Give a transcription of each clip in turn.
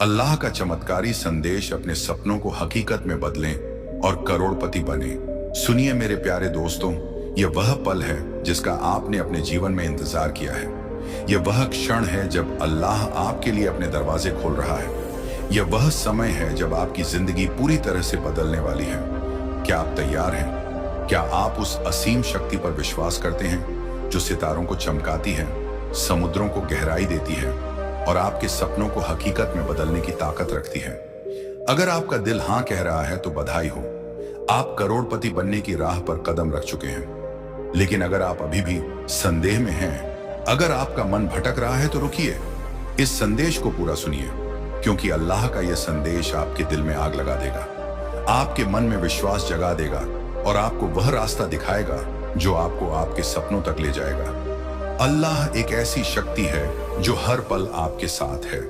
अल्लाह का चमत्कारी संदेश अपने सपनों को हकीकत में बदलें और करोड़पति बने। सुनिए मेरे प्यारे दोस्तों, यह वह पल है जिसका आपने अपने जीवन में इंतजार किया है। यह वह क्षण है जब अल्लाह आपके लिए अपने दरवाजे खोल रहा है। यह वह समय है जब आपकी जिंदगी पूरी तरह से बदलने वाली है। क्या आप तैयार हैं? क्या आप उस असीम शक्ति पर विश्वास करते हैं जो सितारों को चमकाती है, समुद्रों को गहराई देती है और आपके सपनों को हकीकत में बदलने की ताकत रखती है? अगर आपका दिल हां कह रहा है तो बधाई हो, आप करोड़पति बनने की राह पर कदम रख चुके हैं। लेकिन अगर आप अभी भी संदेह में हैं, अगर आपका मन भटक रहा है तो रुकिए, इस संदेश को पूरा सुनिए, क्योंकि अल्लाह का यह संदेश आपके दिल में आग लगा देगा, आपके मन में विश्वास जगा देगा और आपको वह रास्ता दिखाएगा जो आपको आपके सपनों तक ले जाएगा। अल्लाह एक ऐसी शक्ति है जो हर पल आपके साथ है।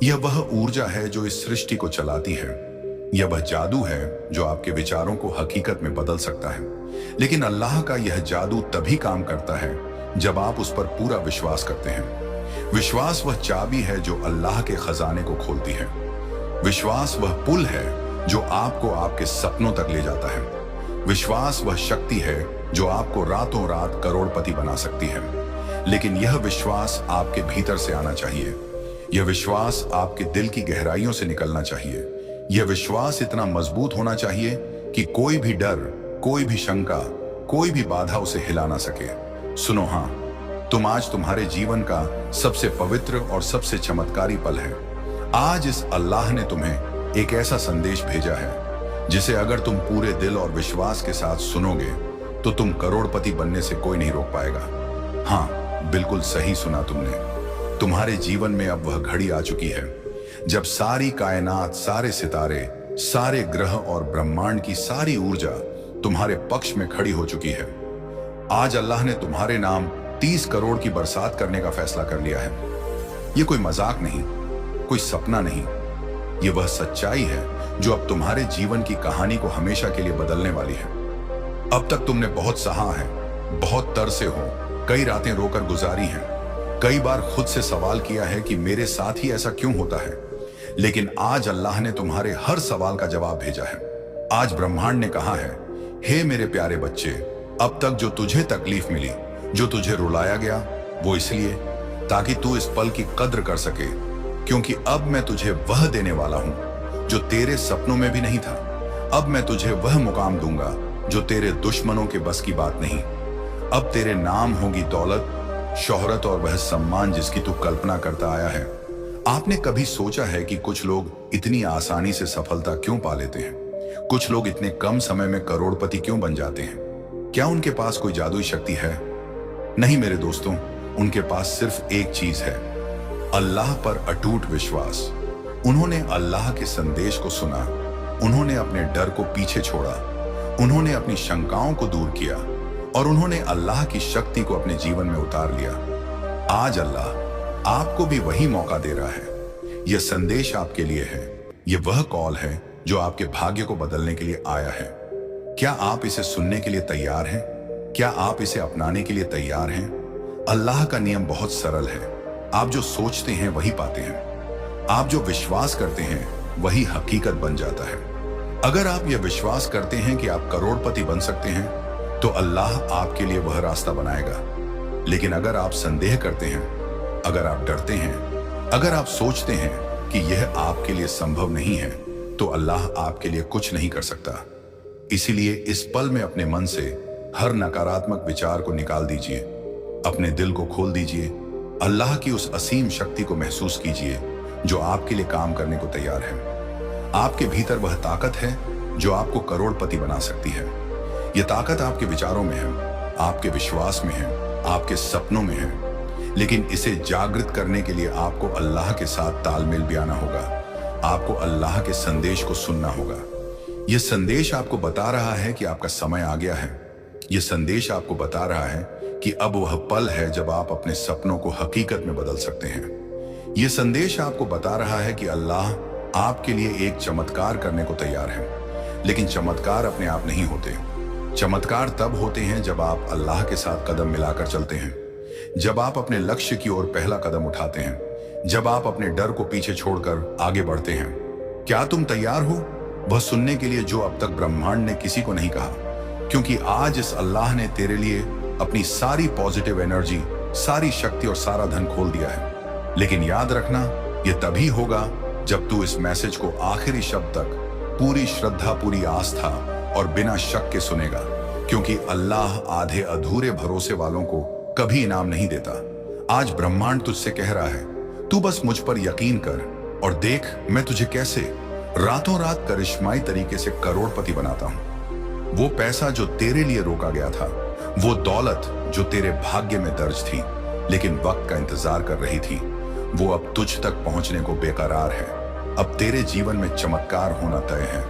यह वह ऊर्जा है जो इस सृष्टि को चलाती है। यह वह जादू है जो आपके विचारों को हकीकत में बदल सकता है। लेकिन अल्लाह का यह जादू तभी काम करता है जब आप उस पर पूरा विश्वास करते हैं। विश्वास वह चाबी है जो अल्लाह के खजाने को खोलती है। विश्वास वह पुल है जो आपको आपके सपनों तक ले जाता है। विश्वास वह शक्ति है जो आपको रातों रात करोड़पति बना सकती है। लेकिन यह विश्वास आपके भीतर से आना चाहिए। यह विश्वास आपके दिल की गहराइयों से निकलना चाहिए। यह विश्वास इतना मजबूत होना चाहिए कि कोई भी डर, कोई भी शंका, कोई भी बाधा उसे हिला ना सके। सुनो, हां, तुम आज तुम्हारे जीवन का सबसे पवित्र और सबसे चमत्कारी पल है। आज इस अल्लाह ने तुम्हें एक ऐसा संदेश भेजा है जिसे अगर तुम पूरे दिल और विश्वास के साथ सुनोगे तो तुम करोड़पति बनने से कोई नहीं रोक पाएगा। हाँ, बिल्कुल सही सुना तुमने। तुम्हारे जीवन में अब वह घड़ी आ चुकी है जब सारी कायनात, सारे सितारे, सारे ग्रह और ब्रह्मांड की सारी ऊर्जा तुम्हारे पक्ष में खड़ी हो चुकी है। आज अल्लाह ने तुम्हारे नाम 30 करोड़ की बरसात करने का फैसला कर लिया है। यह कोई मजाक नहीं, कोई सपना नहीं, ये वह सच्चाई है जो अब तुम्हारे जीवन की कहानी को हमेशा के लिए बदलने वाली है। अब तक तुमने बहुत सहा है, बहुत तरसे हो, कई रातें रोकर गुजारी हैं, कई बार खुद से सवाल किया है कि मेरे साथ ही ऐसा क्यों होता है। लेकिन आज अल्लाह ने तुम्हारे हर सवाल का जवाब भेजा है। आज ब्रह्मांड ने कहा है, हे मेरे प्यारे बच्चे, अब तक जो तुझे तकलीफ मिली, जो तुझे रुलाया गया, वो इसलिए ताकि तू इस पल की कद्र कर सके, क्योंकि अब मैं तुझे वह देने वाला हूं जो तेरे सपनों में भी नहीं था। अब मैं तुझे वह मुकाम दूंगा जो तेरे दुश्मनों के बस की बात नहीं। अब तेरे नाम होगी दौलत, शोहरत और वह सम्मान जिसकी तू कल्पना करता आया है। आपने कभी सोचा है कि कुछ लोग इतनी आसानी से सफलता क्यों पा लेते हैं? कुछ लोग इतने कम समय में करोड़पति क्यों बन जाते हैं? क्या उनके पास कोई जादुई शक्ति है? नहीं मेरे दोस्तों, उनके पास सिर्फ एक चीज है, अल्लाह पर अटूट विश्वास। उन्होंने अल्लाह के संदेश को सुना, उन्होंने अपने डर को पीछे छोड़ा, उन्होंने अपनी शंकाओं को दूर किया और उन्होंने अल्लाह की शक्ति को अपने जीवन में उतार लिया। आज अल्लाह आपको भी वही मौका दे रहा है। यह संदेश आपके लिए है। यह वह कॉल है जो आपके भाग्य को बदलने के लिए आया है। क्या आप इसे सुनने के लिए तैयार हैं? क्या आप इसे अपनाने के लिए तैयार हैं? अल्लाह का नियम बहुत सरल है। आप जो सोचते हैं वही पाते हैं। आप जो विश्वास करते हैं वही हकीकत बन जाता है। अगर आप यह विश्वास करते हैं कि आप करोड़पति बन सकते हैं तो अल्लाह आपके लिए वह रास्ता बनाएगा। लेकिन अगर आप संदेह करते हैं, अगर आप डरते हैं, अगर आप सोचते हैं कि यह आपके लिए संभव नहीं है, तो अल्लाह आपके लिए कुछ नहीं कर सकता। इसीलिए इस पल में अपने मन से हर नकारात्मक विचार को निकाल दीजिए, अपने दिल को खोल दीजिए, अल्लाह की उस असीम शक्ति को महसूस कीजिए जो आपके लिए काम करने को तैयार है। आपके भीतर वह ताकत है जो आपको करोड़पति बना सकती है। यह ताकत आपके विचारों में है, आपके विश्वास में है, आपके सपनों में है। लेकिन इसे जागृत करने के लिए आपको अल्लाह के साथ तालमेल भी आना होगा। आपको अल्लाह के संदेश को सुनना होगा। यह संदेश आपको बता रहा है कि आपका समय आ गया है। यह संदेश आपको बता रहा है कि अब वह पल है जब आप अपने सपनों को हकीकत में बदल सकते हैं। यह संदेश आपको बता रहा है कि अल्लाह आपके लिए एक चमत्कार करने को तैयार है। लेकिन चमत्कार अपने आप नहीं होते। चमत्कार तब होते हैं जब आप अल्लाह के साथ कदम मिलाकर चलते हैं, जब आप अपने लक्ष्य की ओर पहला कदम उठाते हैं, जब आप अपने डर को पीछे छोड़कर आगे बढ़ते हैं। क्या तुम तैयार हो वह सुनने के लिए जो अब तक ब्रह्मांड ने किसी को नहीं कहा? क्योंकि आज इस अल्लाह ने तेरे लिए अपनी सारी पॉजिटिव एनर्जी, सारी शक्ति और सारा धन खोल दिया है। लेकिन याद रखना, यह तभी होगा जब तू इस मैसेज को आखिरी शब्द तक पूरी श्रद्धा, पूरी आस्था और बिना शक के सुनेगा। क्योंकि अल्लाह आधे अधूरे भरोसे वालों को कभी इनाम नहीं देता। आज ब्रह्मांड तुझसे कह रहा है, तू बस मुझ पर यकीन कर और देख मैं तुझे कैसे रातों रात करिश्माई तरीके से करोड़पति बनाता हूं। वो पैसा जो तेरे लिए रोका गया था, वो दौलत जो तेरे भाग्य में दर्ज थी लेकिन वक्त का इंतजार कर रही थी, वो अब तुझ तक पहुंचने को बेकरार है। अब तेरे जीवन में चमत्कार होना तय है।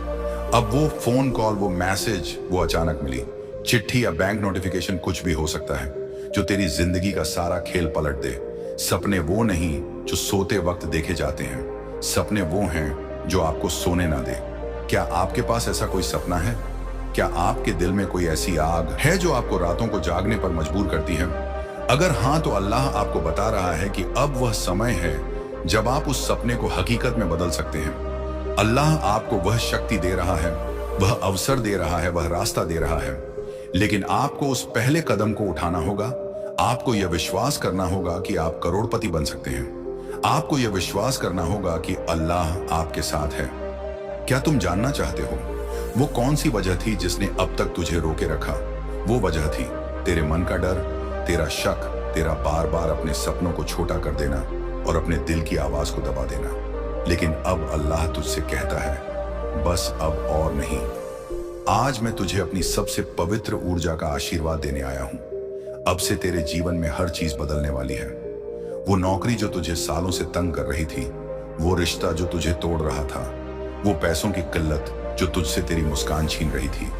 अब वो फोन कॉल, वो मैसेज, वो अचानक मिली चिट्ठी या बैंक नोटिफिकेशन कुछ भी हो सकता है जो तेरी जिंदगी का सारा खेल पलट दे। सपने वो नहीं जो सोते वक्त देखे जाते हैं, सपने वो हैं जो आपको सोने ना दे। क्या आपके पास ऐसा कोई सपना है? क्या आपके दिल में कोई ऐसी आग है जो आपको रातों को जागने पर मजबूर करती है? अगर हाँ, तो अल्लाह आपको बता रहा है कि अब वह समय है जब आप उस सपने को हकीकत में बदल सकते हैं। अल्लाह आपको वह शक्ति दे रहा है, वह अवसर दे रहा है, वह रास्ता दे रहा है। लेकिन आपको उस पहले कदम को उठाना होगा। आपको यह विश्वास करना होगा कि आप करोड़पति बन सकते हैं। आपको यह विश्वास करना होगा कि अल्लाह आपके साथ है। क्या तुम जानना चाहते हो वो कौन सी वजह थी जिसने अब तक तुझे रोके रखा? वो वजह थी तेरे मन का डर, तेरा शक, तेरा बार बार अपने सपनों को छोटा कर देना और अपने दिल की आवाज को दबा देना। लेकिन अब अल्लाह तुझसे कहता है, बस अब और नहीं। आज मैं तुझे अपनी सबसे पवित्र ऊर्जा का आशीर्वाद देने आया हूं। अब से तेरे जीवन में हर चीज बदलने वाली है। वो नौकरी जो तुझे सालों से तंग कर रही थी, वो रिश्ता जो तुझे तोड़ रहा था, वो पैसों की किल्लत जो तुझसे तेरी मुस्कान छीन रही थी,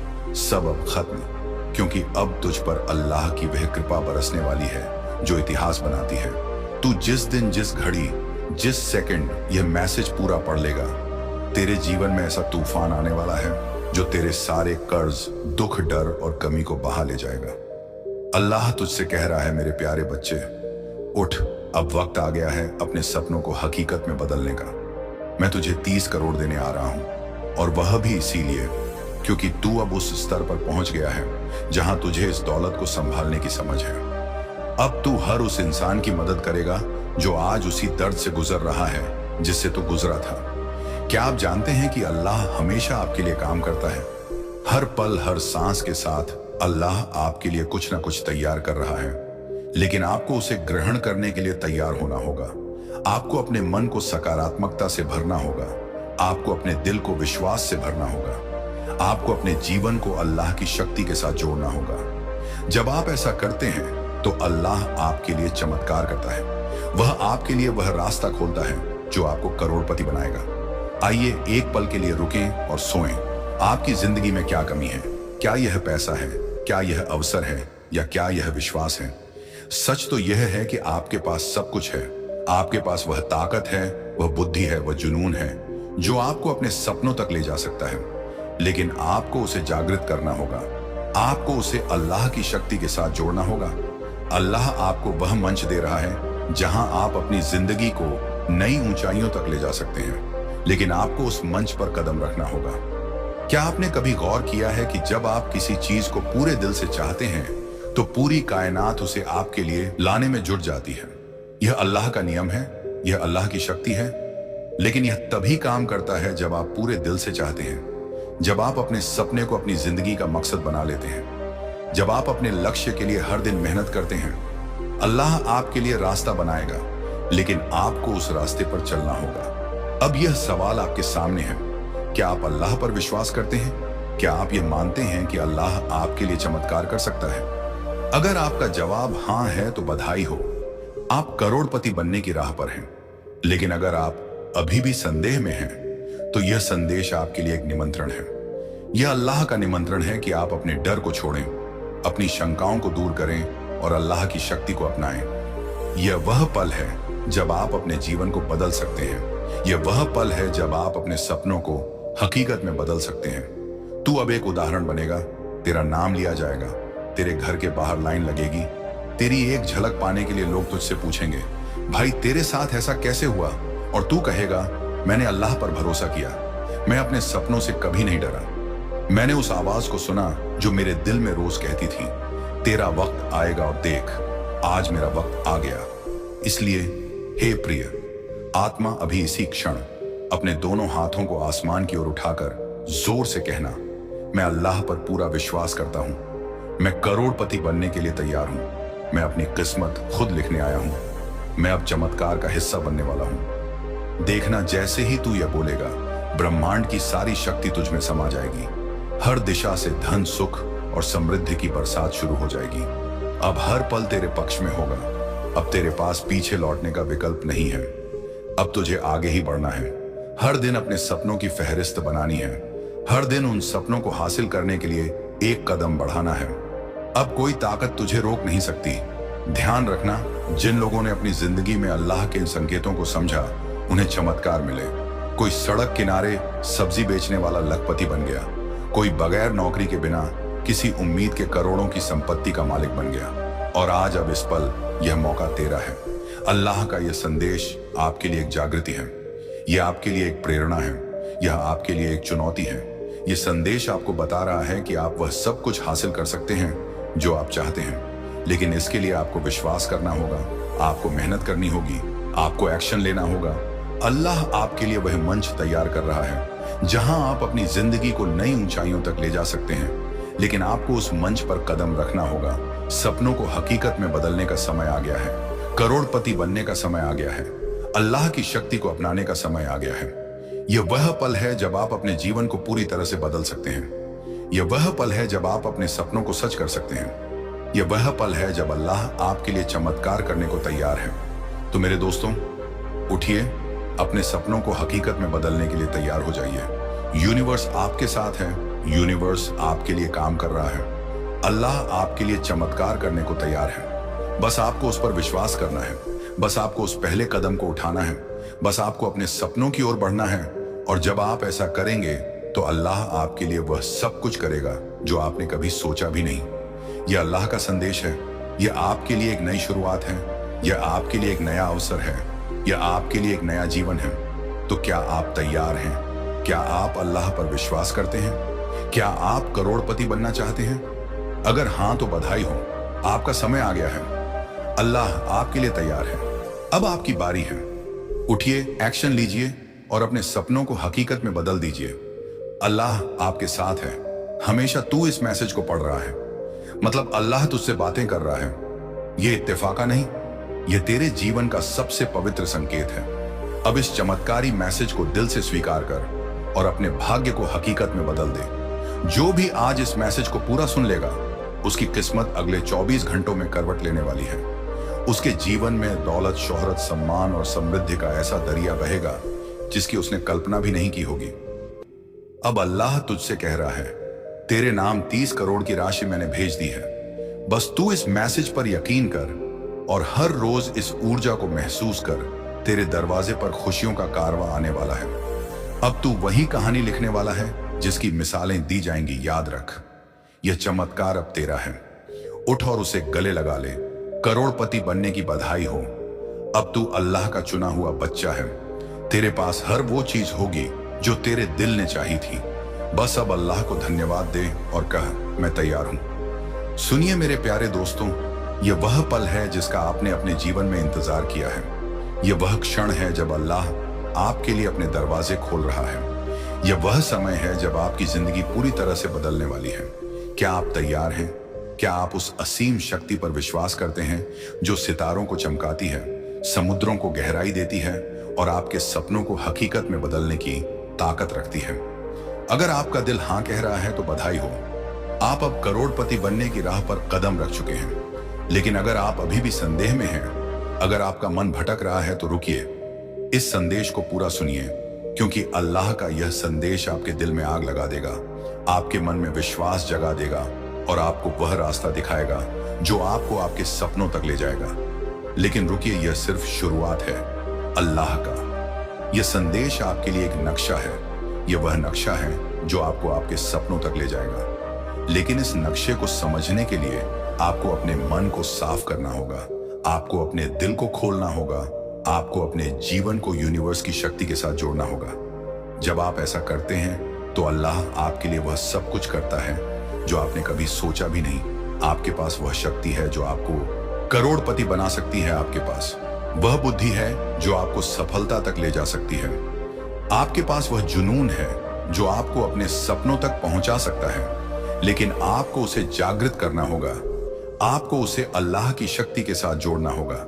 सब अब खत्म। क्योंकि अब तुझ पर अल्लाह की वह कृपा बरसने वाली है जो इतिहास बनाती है। तू जिस दिन, जिस घड़ी, जिस सेकंड यह मैसेज पूरा पढ़ लेगा, तेरे जीवन में ऐसा तूफान आने वाला है जो तेरे सारे कर्ज, दुख, डर और कमी को बहा ले जाएगा। अल्लाह तुझसे कह रहा है, मेरे प्यारे बच्चे, उठ, अब वक्त आ गया है अपने सपनों को हकीकत में बदलने का। मैं तुझे 30 करोड़ देने आ रहा हूं, और वह भी इसीलिए क्योंकि तू अब उस स्तर पर पहुंच गया है जहां तुझे इस दौलत को संभालने की समझ है। अब तू हर उस इंसान की मदद करेगा जो आज उसी दर्द से गुजर रहा है जिससे तू गुजरा था। क्या आप जानते हैं कि अल्लाह हमेशा आपके लिए काम करता है? हर पल, हर सांस के साथ अल्लाह आपके लिए कुछ ना कुछ तैयार कर रहा है। लेकिन आपको उसे ग्रहण करने के लिए तैयार होना होगा। आपको अपने मन को सकारात्मकता से भरना होगा। आपको अपने दिल को विश्वास से भरना होगा। आपको अपने जीवन को अल्लाह की शक्ति के साथ जोड़ना होगा। जब आप ऐसा करते हैं तो अल्लाह आपके लिए चमत्कार करता है। वह आपके लिए वह रास्ता खोलता है जो आपको करोड़पति बनाएगा। आइए एक पल के लिए रुकें और सोएं। आपकी जिंदगी में क्या कमी है? क्या यह पैसा है? क्या यह अवसर है? या क्या यह विश्वास है? सच तो यह है कि आपके पास सब कुछ है। आपके पास वह ताकत है, वह बुद्धि है, वह जुनून है जो आपको अपने सपनों तक ले जा सकता है। लेकिन आपको उसे जागृत करना होगा। आपको उसे अल्लाह की शक्ति के साथ जोड़ना होगा। अल्लाह आपको वह मंच दे रहा है जहां आप अपनी जिंदगी को नई ऊंचाइयों तक ले जा सकते हैं। लेकिन आपको उस मंच पर कदम रखना होगा। क्या आपने कभी गौर किया है कि जब आप किसी चीज को पूरे दिल से चाहते हैं तो पूरी कायनात उसे आपके लिए लाने में जुट जाती है? यह अल्लाह का नियम है, यह अल्लाह की शक्ति है। लेकिन यह तभी काम करता है जब आप पूरे दिल से चाहते हैं, जब आप अपने सपने को अपनी जिंदगी का मकसद बना लेते हैं, जब आप अपने लक्ष्य के लिए हर दिन मेहनत करते हैं। अल्लाह आपके लिए रास्ता बनाएगा, लेकिन आपको उस रास्ते पर चलना होगा। अब यह सवाल आपके सामने है, क्या आप अल्लाह पर विश्वास करते हैं? क्या आप यह मानते हैं कि अल्लाह आपके लिए चमत्कार कर सकता है? अगर आपका जवाब हाँ है तो बधाई हो, आप करोड़पति बनने की राह पर हैं। लेकिन अगर आप अभी भी संदेह में हैं, तो यह संदेश आपके लिए एक निमंत्रण है। यह अल्लाह का निमंत्रण है कि आप अपने डर को छोड़ें, अपनी शंकाओं को दूर करें और अल्लाह की शक्ति को अपनाएं। यह वह पल है जब आप अपने जीवन को बदल सकते हैं। यह वह पल है जब आप अपने सपनों को हकीकत में बदल सकते हैं। तू अब एक उदाहरण बनेगा। तेरा नाम लिया जाएगा, तेरे घर के बाहर लाइन लगेगी, तेरी एक झलक पाने के लिए लोग तुझसे पूछेंगे, भाई तेरे साथ ऐसा कैसे हुआ? और तू कहेगा, मैंने अल्लाह पर भरोसा किया, मैं अपने सपनों से कभी नहीं डरा। मैंने उस आवाज को सुना जो मेरे दिल में रोज कहती थी, तेरा वक्त आएगा और देख, आज मेरा वक्त आ गया। इसलिए हे प्रिय आत्मा, अभी इसी क्षण अपने दोनों हाथों को आसमान की ओर उठाकर जोर से कहना, मैं अल्लाह पर पूरा विश्वास करता हूं, मैं करोड़पति बनने के लिए तैयार हूं, मैं अपनी किस्मत खुद लिखने आया हूं, मैं अब चमत्कार का हिस्सा बनने वाला हूं। देखना, जैसे ही तू यह बोलेगा, ब्रह्मांड की सारी शक्ति तुझ में समा जाएगी। हर दिशा से धन, सुख और समृद्धि की बरसात शुरू हो जाएगी। अब हर पल तेरे पक्ष में होगा। अब तेरे पास पीछे लौटने का विकल्प नहीं है। अब तुझे आगे ही बढ़ना है। हर दिन अपने सपनों की फहरिस्त बनानी है। हर दिन उन सपनों को हासिल करने के लिए एक कदम बढ़ाना है। अब कोई ताकत तुझे रोक नहीं सकती। ध्यान रखना, जिन लोगों ने अपनी जिंदगी में अल्लाह के इन संकेतों को समझा, उन्हें चमत्कार मिले। कोई सड़क किनारे सब्जी बेचने वाला लखपति बन गया, कोई बगैर नौकरी के बिना किसी उम्मीद के करोड़ों की संपत्ति का मालिक बन गया। और आज अब इस पल यह मौका तेरा है। अल्लाह का यह संदेश आपके लिए एक जागृति है, यह आपके लिए एक प्रेरणा है, यह आपके लिए एक चुनौती है। यह संदेश आपको बता रहा है कि आप वह सब कुछ हासिल कर सकते हैं जो आप चाहते हैं, लेकिन इसके लिए आपको विश्वास करना होगा, आपको मेहनत करनी होगी, आपको एक्शन लेना होगा। अल्लाह आपके लिए वह मंच तैयार कर रहा है जहां आप अपनी जिंदगी को नई ऊंचाइयों तक ले जा सकते हैं, लेकिन आपको उस मंच पर कदम रखना होगा। सपनों को हकीकत में बदलने का समय आ गया है। करोड़पति बनने का समय आ गया है। अल्लाह की शक्ति को अपनाने का समय आ गया है। यह वह पल है जब आप अपने जीवन को पूरी तरह से बदल सकते हैं। यह वह पल है जब आप अपने सपनों को सच कर सकते हैं। यह वह पल है जब अल्लाह आपके लिए चमत्कार करने को तैयार है। तो मेरे दोस्तों, उठिए, अपने सपनों को हकीकत में बदलने के लिए तैयार हो जाइए। यूनिवर्स आपके साथ है। यूनिवर्स आपके लिए काम कर रहा है। अल्लाह आपके लिए चमत्कार करने को तैयार है। बस आपको उस पर विश्वास करना है। बस आपको उस पहले कदम को उठाना है। बस आपको अपने सपनों की ओर बढ़ना है। और जब आप ऐसा करेंगे तो अल्लाह आपके लिए वह सब कुछ करेगा जो आपने कभी सोचा भी नहीं। यह अल्लाह का संदेश है। यह आपके लिए एक नई शुरुआत है। यह आपके लिए एक नया अवसर है। यह आपके लिए एक नया जीवन है। तो क्या आप तैयार हैं? क्या आप अल्लाह पर विश्वास करते हैं? क्या आप करोड़पति बनना चाहते हैं? अगर हां तो बधाई हो, आपका समय आ गया है। अल्लाह आपके लिए तैयार है। अब आपकी बारी है। उठिए, एक्शन लीजिए और अपने सपनों को हकीकत में बदल दीजिए। अल्लाह आपके साथ है। हमेशा तू इस मैसेज को पढ़ रहा है, मतलब अल्लाह तुझसे बातें कर रहा है। यह इत्तेफाका नहीं, यह तेरे जीवन का सबसे पवित्र संकेत है। अब इस चमत्कारी मैसेज को दिल से स्वीकार कर और अपने भाग्य को हकीकत में बदल दे। जो भी आज इस मैसेज को पूरा सुन लेगा, उसकी किस्मत अगले 24 घंटों में करवट लेने वाली है। उसके जीवन में दौलत, शोहरत, सम्मान और समृद्धि का ऐसा दरिया बहेगा जिसकी उसने कल्पना भी नहीं की होगी। अब अल्लाह तुझसे कह रहा है, तेरे नाम 30 करोड़ की राशि मैंने भेज दी है। बस तू इस मैसेज पर यकीन कर और हर रोज इस ऊर्जा को महसूस कर। तेरे दरवाजे पर खुशियों का कारवां आने वाला है। अब तू वही कहानी लिखने वाला है जिसकी मिसालें दी जाएंगी। याद रख, यह चमत्कार अब तेरा है। उठ और उसे गले लगा ले। करोड़पति बनने की बधाई हो। अब तू अल्लाह का चुना हुआ बच्चा है। तेरे पास हर वो चीज होगी जो तेरे दिल ने चाही थी। बस अब अल्लाह को धन्यवाद दे और कह, मैं तैयार हूं। सुनिए मेरे प्यारे दोस्तों, यह वह पल है जिसका आपने अपने जीवन में इंतजार किया है। यह वह क्षण है जब अल्लाह आपके लिए अपने दरवाजे खोल रहा है। यह वह समय है जब आपकी जिंदगी पूरी तरह से बदलने वाली है। क्या आप तैयार हैं? क्या आप उस असीम शक्ति पर विश्वास करते हैं जो सितारों को चमकाती है, समुद्रों को गहराई देती है और आपके सपनों को हकीकत में बदलने की ताकत रखती है? अगर आपका दिल हां कह रहा है तो बधाई हो। आप अब करोड़पति बनने की राह पर कदम रख चुके हैं। लेकिन अगर आप अभी भी संदेह में हैं, अगर आपका मन भटक रहा है, तो रुकिए, इस संदेश को पूरा सुनिए, क्योंकि अल्लाह का यह संदेश आपके दिल में आग लगा देगा, आपके मन में विश्वास जगा देगा और आपको वह रास्ता दिखाएगा जो आपको आपके सपनों तक ले जाएगा। लेकिन रुकिए, यह सिर्फ शुरुआत है। अल्लाह का यह संदेश आपके लिए एक नक्शा है। यह वह नक्शा है जो आपको आपके सपनों तक ले जाएगा। लेकिन इस नक्शे को समझने के लिए आपको अपने मन को साफ करना होगा, आपको अपने दिल को खोलना होगा आपको अपने जीवन को यूनिवर्स की शक्ति के साथ जोड़ना होगा। जब आप ऐसा करते हैं तो अल्लाह आपके लिए वह सब कुछ करता है जो आपने कभी सोचा भी नहीं। आपके पास वह शक्ति है जो आपको करोड़पति बना सकती है। आपके पास वह बुद्धि है जो आपको सफलता तक ले जा सकती है। आपके पास वह जुनून है जो आपको अपने सपनों तक पहुंचा सकता है, लेकिन आपको उसे जागृत करना होगा। आपको उसे अल्लाह की शक्ति के साथ जोड़ना होगा।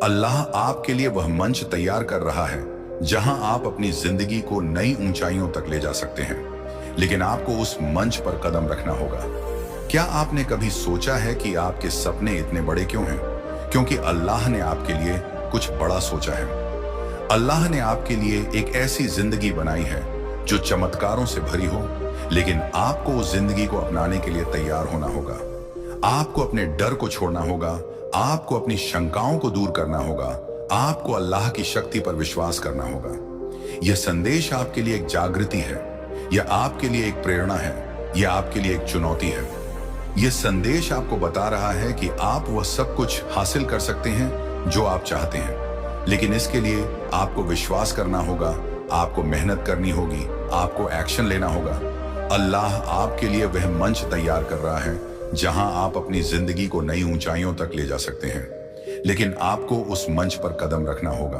अल्लाह आपके लिए वह मंच तैयार कर रहा है जहां आप अपनी जिंदगी को नई ऊंचाइयों तक ले जा सकते हैं, लेकिन आपको उस मंच पर कदम रखना होगा। क्या आपने कभी सोचा है कि आपके सपने इतने बड़े क्यों हैं? क्योंकि अल्लाह ने आपके लिए कुछ बड़ा सोचा है। अल्लाह ने आपके लिए एक ऐसी जिंदगी बनाई है जो चमत्कारों से भरी हो, लेकिन आपको उस जिंदगी को अपनाने के लिए तैयार होना होगा। आपको अपने डर को छोड़ना होगा, आपको अपनी शंकाओं को दूर करना होगा, आपको अल्लाह की शक्ति पर विश्वास करना होगा। यह संदेश आपके लिए एक जागृति है, यह आपके लिए एक प्रेरणा है, यह आपके लिए एक चुनौती है। यह संदेश आपको बता रहा है कि आप वह सब कुछ हासिल कर सकते हैं जो आप चाहते हैं, लेकिन इसके लिए आपको विश्वास करना होगा, आपको मेहनत करनी होगी, आपको एक्शन लेना होगा। अल्लाह आपके लिए वह मंच तैयार कर रहा है जहां आप अपनी जिंदगी को नई ऊंचाइयों तक ले जा सकते हैं, लेकिन आपको उस मंच पर कदम रखना होगा।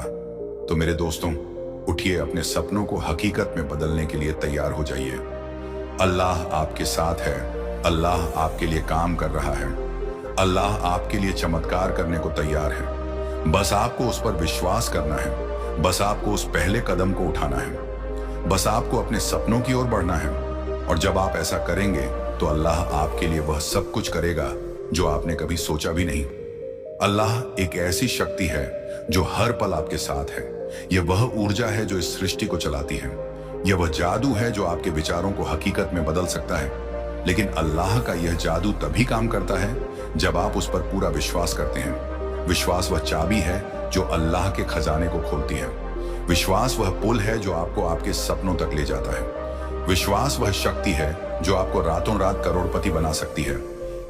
तो मेरे दोस्तों, उठिए, अपने सपनों को हकीकत में बदलने के लिए तैयार हो जाइए। अल्लाह आपके साथ है, अल्लाह आपके लिए काम कर रहा है, अल्लाह आपके लिए चमत्कार करने को तैयार है। बस आपको उस पर विश्वास करना है, बस आपको उस पहले कदम को उठाना है, बस आपको अपने सपनों की ओर बढ़ना है। और जब आप ऐसा करेंगे तो अल्लाह आपके लिए वह सब कुछ करेगा जो आपने कभी सोचा भी नहीं। अल्लाह एक ऐसी शक्ति है जो हर पल आपके साथ है। यह वह ऊर्जा है जो इस सृष्टि को चलाती है। यह वह जादू है जो आपके विचारों को हकीकत में बदल सकता है। लेकिन अल्लाह का यह जादू तभी काम करता है जब आप उस पर पूरा विश्वास करते हैं। विश्वास वह चाबी है जो अल्लाह के खजाने को खोलती है। विश्वास वह पुल है जो आपको आपके सपनों तक ले जाता है। विश्वास वह शक्ति है जो आपको रातों रात करोड़पति बना सकती है,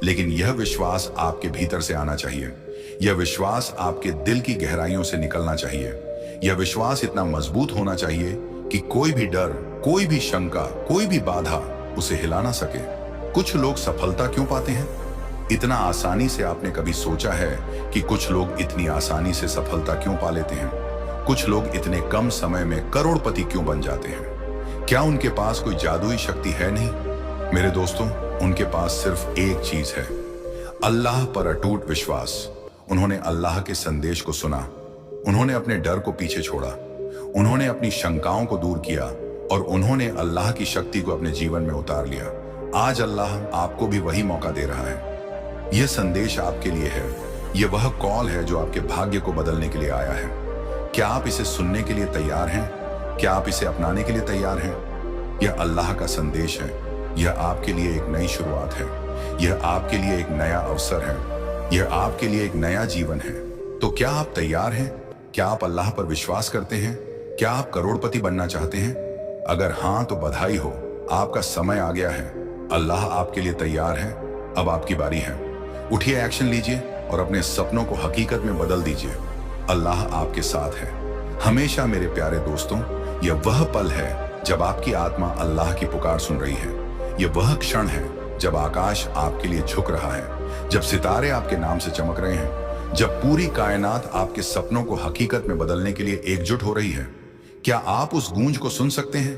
लेकिन यह विश्वास आपके भीतर से आना चाहिए। यह विश्वास आपके दिल की गहराइयों से निकलना चाहिए। यह विश्वास इतना मजबूत होना चाहिए कि कोई भी डर, कोई भी शंका, कोई भी बाधा उसे हिला ना सके। कुछ लोग सफलता क्यों पाते हैं इतना आसानी से? आपने कभी सोचा है कि कुछ लोग इतनी आसानी से सफलता क्यों पा लेते हैं? कुछ लोग इतने कम समय में करोड़पति क्यों बन जाते हैं? क्या उनके पास कोई जादुई शक्ति है? नहीं मेरे दोस्तों, उनके पास सिर्फ एक चीज है, अल्लाह पर अटूट विश्वास। उन्होंने अल्लाह के संदेश को सुना, उन्होंने अपने डर को पीछे छोड़ा, उन्होंने अपनी शंकाओं को दूर किया और उन्होंने अल्लाह की शक्ति को अपने जीवन में उतार लिया। आज अल्लाह आपको भी वही मौका दे रहा है। यह संदेश आपके लिए है। यह वह कॉल है जो आपके भाग्य को बदलने के लिए आया है। क्या आप इसे सुनने के लिए तैयार हैं? क्या आप इसे अपनाने के लिए तैयार हैं? यह अल्लाह का संदेश है। यह आपके लिए एक नई शुरुआत है। यह आपके लिए एक नया अवसर है। यह आपके लिए एक नया जीवन है। तो क्या आप तैयार हैं? क्या आप अल्लाह पर विश्वास करते हैं? क्या आप करोड़पति बनना चाहते हैं? अगर हां तो बधाई हो, आपका समय आ गया है। अल्लाह आपके लिए तैयार है। अब आपकी बारी है। उठिए, एक्शन लीजिए और अपने सपनों को हकीकत में बदल दीजिए। अल्लाह आपके साथ है हमेशा। मेरे प्यारे दोस्तों, यह वह पल है जब आपकी आत्मा अल्लाह की पुकार सुन रही है। यह वह क्षण है जब आकाश आपके लिए झुक रहा है, जब सितारे आपके नाम से चमक रहे हैं, जब पूरी कायनात आपके सपनों को हकीकत में बदलने के लिए एकजुट हो रही है। क्या आप उस गूंज को सुन सकते हैं?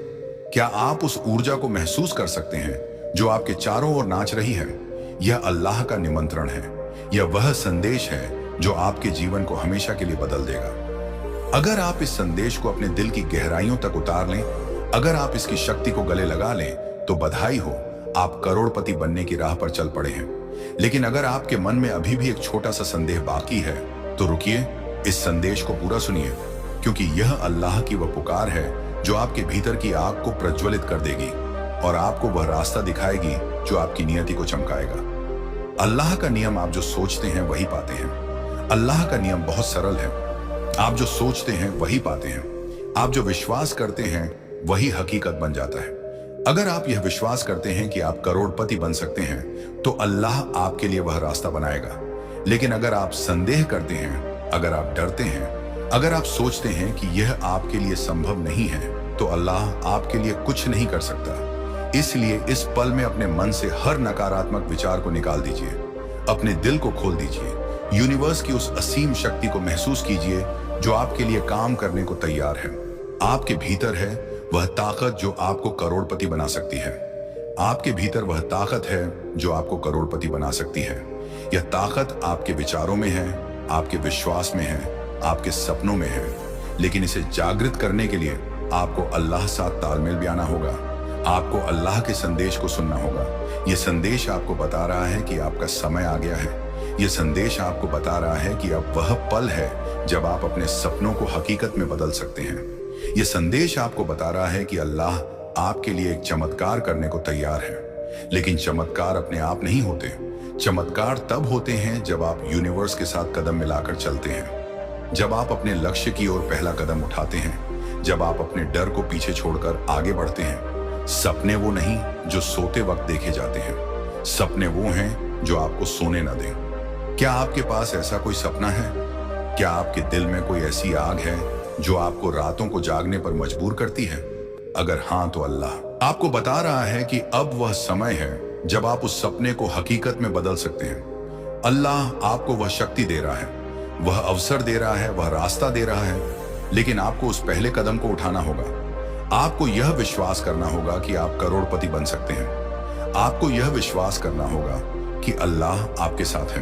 क्या आप उस ऊर्जा को महसूस कर सकते हैं जो आपके चारों ओर नाच रही है? यह अल्लाह का निमंत्रण है। यह वह संदेश है जो आपके जीवन को हमेशा के लिए बदल देगा। अगर आप इस संदेश को अपने दिल की गहराइयों तक उतार लें, अगर आप इसकी शक्ति को गले लगा लें, तो बधाई हो, आप करोड़पति बनने की राह पर चल पड़े हैं। लेकिन अगर आपके मन में अभी भी एक छोटा सा संदेह बाकी है, तो रुकिए, इस संदेश को पूरा सुनिए, क्योंकि यह अल्लाह की वह पुकार है जो आपके भीतर की आग को प्रज्वलित कर देगी और आपको वह रास्ता दिखाएगी जो आपकी नियति को चमकाएगा। अल्लाह का नियम आप जो सोचते हैं वही पाते हैं। अल्लाह का नियम बहुत सरल है। आप जो सोचते हैं वही पाते हैं। आप जो विश्वास करते हैं वही हकीकत बन जाता है। अगर आप यह विश्वास करते हैं कि आप करोड़पति बन सकते हैं, तो अल्लाह आपके लिए वह रास्ता बनाएगा। लेकिन अगर आप संदेह करते हैं, अगर आप डरते हैं, अगर आप सोचते हैं कि यह आपके लिए संभव नहीं है, तो अल्लाह आपके लिए कुछ नहीं कर सकता। इसलिए इस पल में अपने मन से हर नकारात्मक विचार को निकाल दीजिए, अपने दिल को खोल दीजिए, यूनिवर्स की उस असीम शक्ति को महसूस कीजिए जो आपके लिए काम करने को तैयार है। आपके भीतर है वह ताकत जो आपको करोड़पति बना सकती है। आपके भीतर वह ताकत है जो आपको करोड़पति बना सकती है। यह ताकत आपके विचारों में है, आपके विश्वास में है, आपके सपनों में है। लेकिन इसे जागृत करने के लिए आपको अल्लाह साथ तालमेल भी आना होगा। आपको अल्लाह के संदेश को सुनना होगा। यह संदेश आपको बता रहा है कि आपका समय आ गया है। यह संदेश आपको बता रहा है कि अब वह पल है जब आप अपने सपनों को हकीकत में बदल सकते हैं। यह संदेश आपको बता रहा है कि अल्लाह आपके लिए एक चमत्कार करने को तैयार है। लेकिन चमत्कार अपने आप नहीं होते। चमत्कार तब होते हैं जब आप यूनिवर्स के साथ कदम मिलाकर चलते हैं, जब आप अपने लक्ष्य की ओर पहला कदम उठाते हैं, जब आप अपने डर को पीछे छोड़कर आगे बढ़ते हैं। सपने वो नहीं जो सोते वक्त देखे जाते हैं, सपने वो हैं जो आपको सोने न दें। क्या आपके पास ऐसा कोई सपना है? क्या आपके दिल में कोई ऐसी आग है जो आपको रातों को जागने पर मजबूर करती है? अगर हाँ, तो अल्लाह आपको बता रहा है कि अब वह समय है जब आप उस सपने को हकीकत में बदल सकते हैं। अल्लाह आपको वह शक्ति दे रहा है, वह अवसर दे रहा है, वह रास्ता दे रहा है। लेकिन आपको उस पहले कदम को उठाना होगा। आपको यह विश्वास करना होगा कि आप करोड़पति बन सकते हैं। आपको यह विश्वास करना होगा कि अल्लाह आपके साथ है।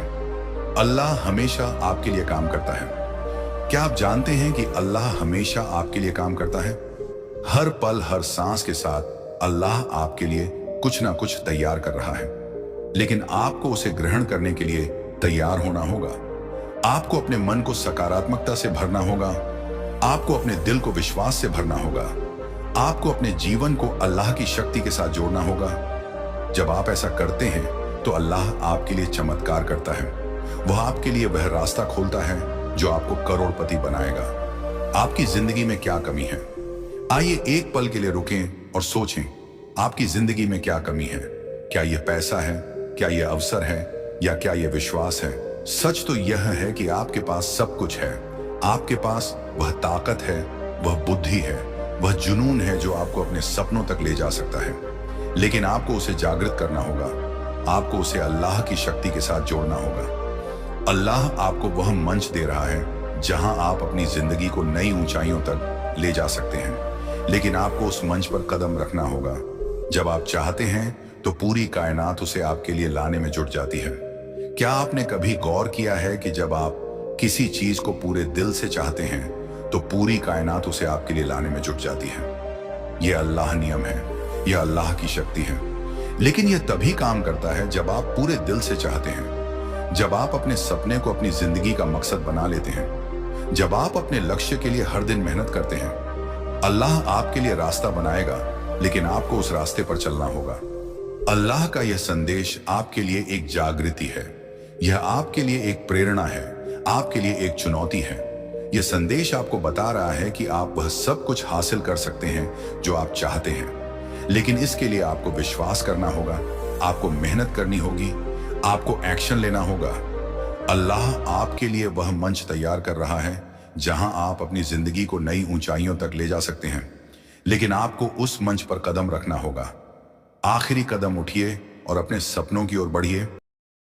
अल्लाह हमेशा आपके लिए काम करता है। क्या आप जानते हैं कि अल्लाह हमेशा आपके लिए काम करता है? हर पल, हर सांस के साथ अल्लाह आपके लिए कुछ ना कुछ तैयार कर रहा है। लेकिन आपको उसे ग्रहण करने के लिए तैयार होना होगा। आपको अपने मन को सकारात्मकता से भरना होगा। आपको अपने दिल को विश्वास से भरना होगा। आपको अपने जीवन को अल्लाह की शक्ति के साथ जोड़ना होगा। जब आप ऐसा करते हैं तो अल्लाह आपके लिए चमत्कार करता है। वह आपके लिए वह रास्ता खोलता है जो आपको करोड़पति बनाएगा। आपकी जिंदगी में क्या कमी है? आइए एक पल के लिए रुकें और सोचें, आपकी जिंदगी में क्या कमी है? क्या यह पैसा है? क्या यह अवसर है? या क्या यह विश्वास है? सच तो यह है कि आपके पास सब कुछ है। आपके पास वह ताकत है, वह बुद्धि है, वह जुनून है जो आपको अपने सपनों तक ले जा सकता है। लेकिन आपको उसे जागृत करना होगा। आपको उसे अल्लाह की शक्ति के साथ जोड़ना होगा। अल्लाह आपको वह मंच दे रहा है जहां आप अपनी जिंदगी को नई ऊंचाइयों तक ले जा सकते हैं। लेकिन आपको उस मंच पर कदम रखना होगा। जब आप चाहते हैं तो पूरी कायनात उसे आपके लिए लाने में जुट जाती है। क्या आपने कभी गौर किया है कि जब आप किसी चीज को पूरे दिल से चाहते हैं तो पूरी कायनात उसे आपके लिए लाने में जुट जाती है? यह अल्लाह नियम है, यह अल्लाह की शक्ति है। लेकिन यह तभी काम करता है जब आप पूरे दिल से चाहते हैं, जब आप अपने सपने को अपनी जिंदगी का मकसद बना लेते हैं, जब आप अपने लक्ष्य के लिए हर दिन मेहनत करते हैं। अल्लाह आपके लिए रास्ता बनाएगा, लेकिन आपको उस रास्ते पर चलना होगा। अल्लाह का यह संदेश आपके लिए एक जागृति है। यह आपके लिए एक प्रेरणा है, आपके लिए एक चुनौती है। यह संदेश आपको बता रहा है कि आप वह सब कुछ हासिल कर सकते हैं जो आप चाहते हैं। लेकिन इसके लिए आपको विश्वास करना होगा, आपको मेहनत करनी होगी, आपको एक्शन लेना होगा। अल्लाह आपके लिए वह मंच तैयार कर रहा है जहां आप अपनी जिंदगी को नई ऊंचाइयों तक ले जा सकते हैं। लेकिन आपको उस मंच पर कदम रखना होगा। आखिरी कदम उठिए और अपने सपनों की ओर बढ़िए।